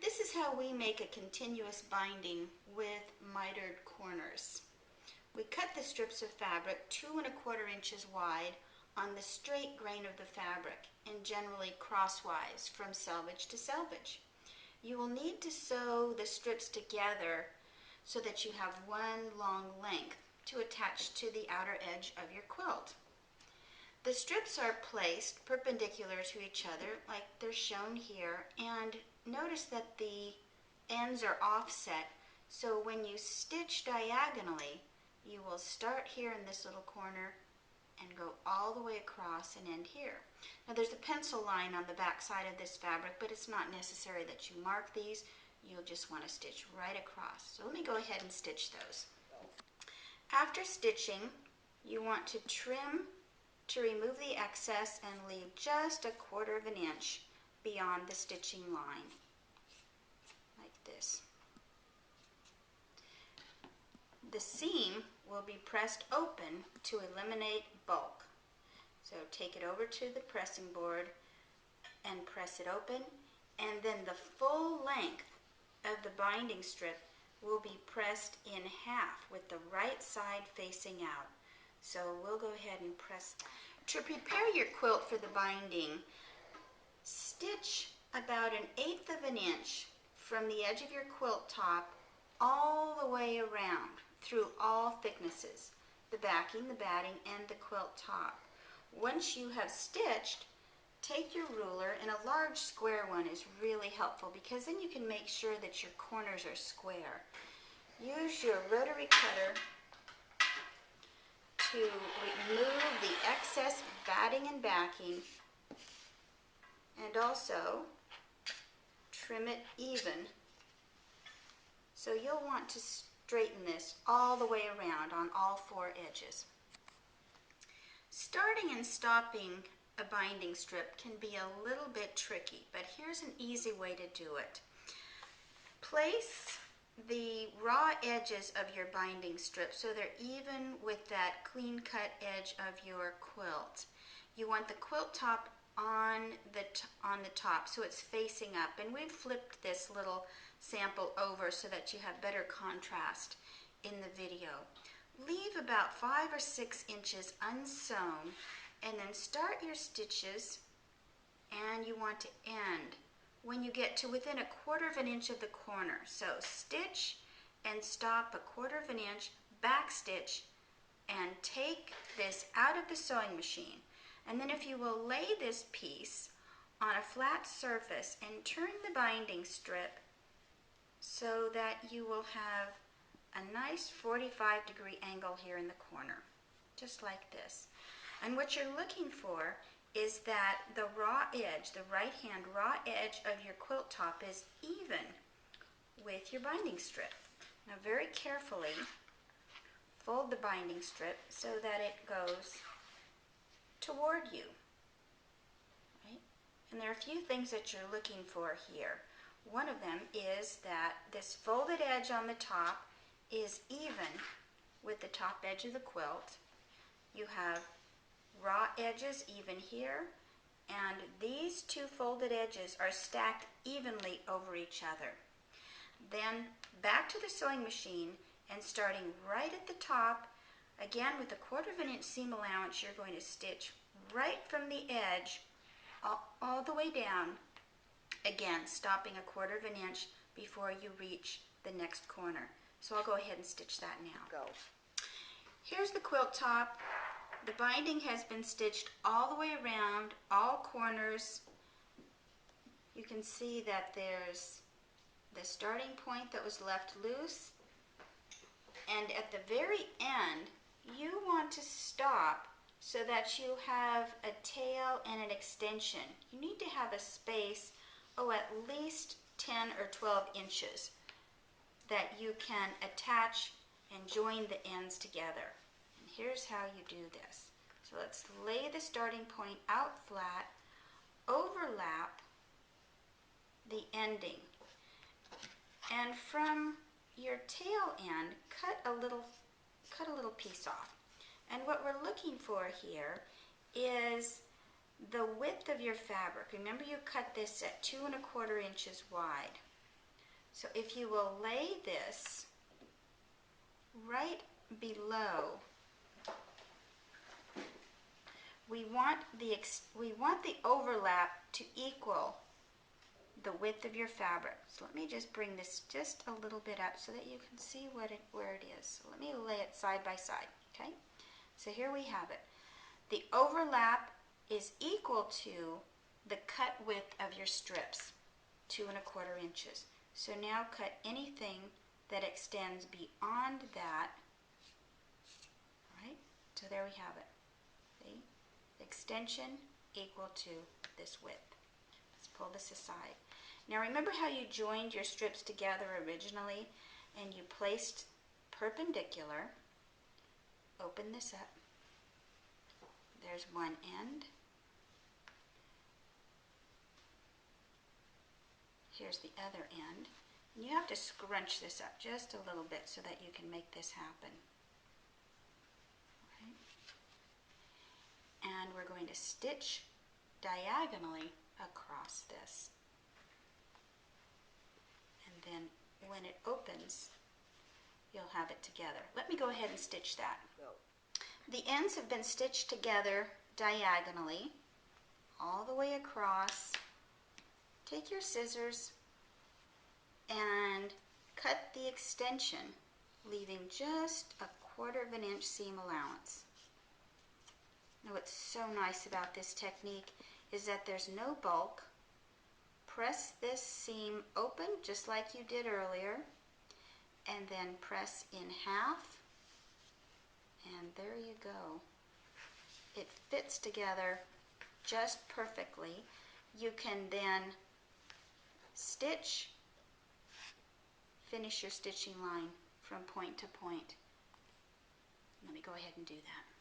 This is how we make a continuous binding with mitered corners. We cut the strips of fabric 2¼ inches wide on the straight grain of the fabric and generally crosswise from selvage to selvage. You will need to sew the strips together so that you have one long length to attach to the outer edge of your quilt. The strips are placed perpendicular to each other like they're shown here, and notice that the ends are offset, so when you stitch diagonally you will start here in this little corner and go all the way across and end here. Now there's a pencil line on the back side of this fabric, but it's not necessary that you mark these. You'll just want to stitch right across. So let me go ahead and stitch those. After stitching, you want to trim to remove the excess and leave just 1/4 inch beyond the stitching line, like this. The seam will be pressed open to eliminate bulk. So take it over to the pressing board and press it open, and then the full length of the binding strip will be pressed in half with the right side facing out. So we'll go ahead and press. To prepare your quilt for the binding, stitch about 1/8 inch from the edge of your quilt top all the way around through all thicknesses, the backing, the batting, and the quilt top. Once you have stitched, take your ruler, and a large square one is really helpful because then you can make sure that your corners are square. Use your rotary cutter to remove the excess batting and backing, and also trim it even. So you'll want to straighten this all the way around on all 4 edges. Starting and stopping a binding strip can be a little bit tricky, but here's an easy way to do it. Place the raw edges of your binding strip so they're even with that clean cut edge of your quilt. You want the quilt top on the top so it's facing up, and we've flipped this little sample over so that you have better contrast in the video. Leave about 5 or 6 inches unsewn, and then start your stitches, and you want to end when you get to within 1/4 inch of the corner. So stitch and stop 1/4 inch, back stitch, and take this out of the sewing machine. And then if you will lay this piece on a flat surface and turn the binding strip so that you will have a nice 45-degree angle here in the corner, just like this. And what you're looking for is that the raw edge, the right hand raw edge of your quilt top is even with your binding strip. Now very carefully fold the binding strip so that it goes toward you, right? And there are a few things that you're looking for here. One of them is that this folded edge on the top is even with the top edge of the quilt. You have raw edges even here, and these 2 folded edges are stacked evenly over each other. Then back to the sewing machine, and starting right at the top, again with 1/4 inch seam allowance, you're going to stitch right from the edge all the way down, again stopping 1/4 inch before you reach the next corner. So I'll go ahead and stitch that now. Go. Here's the quilt top. The binding has been stitched all the way around, all corners. You can see that there's the starting point that was left loose, and at the very end you want to stop so that you have a tail and an extension. You need to have a space, at least 10 or 12 inches that you can attach and join the ends together. And here's how you do this. So let's lay the starting point out flat, overlap the ending, and from your tail end cut a little piece off. And what we're looking for here is the width of your fabric. Remember, you cut this at 2¼ inches wide. So if you will lay this right below, we want the overlap to equal the width of your fabric. So let me just bring this just a little bit up so that you can see where it is. So let me lay it side by side, okay? So here we have it. The overlap is equal to the cut width of your strips, 2 1/4 inches. So now cut anything that extends beyond that, right? So there we have it. See? Extension equal to this width. Let's pull this aside. Now remember how you joined your strips together originally and you placed perpendicular? Open this up. There's one end. Here's the other end. And you have to scrunch this up just a little bit so that you can make this happen. Right? And we're going to stitch diagonally across this. And then when it opens, you'll have it together. Let me go ahead and stitch that. The ends have been stitched together diagonally all the way across. Take your scissors and cut the extension, leaving just 1/4 inch seam allowance. Now what's so nice about this technique is that there's no bulk. Press this seam open just like you did earlier, and then press in half, and there you go. It fits together just perfectly. You can then stitch, finish your stitching line from point to point. Let me go ahead and do that.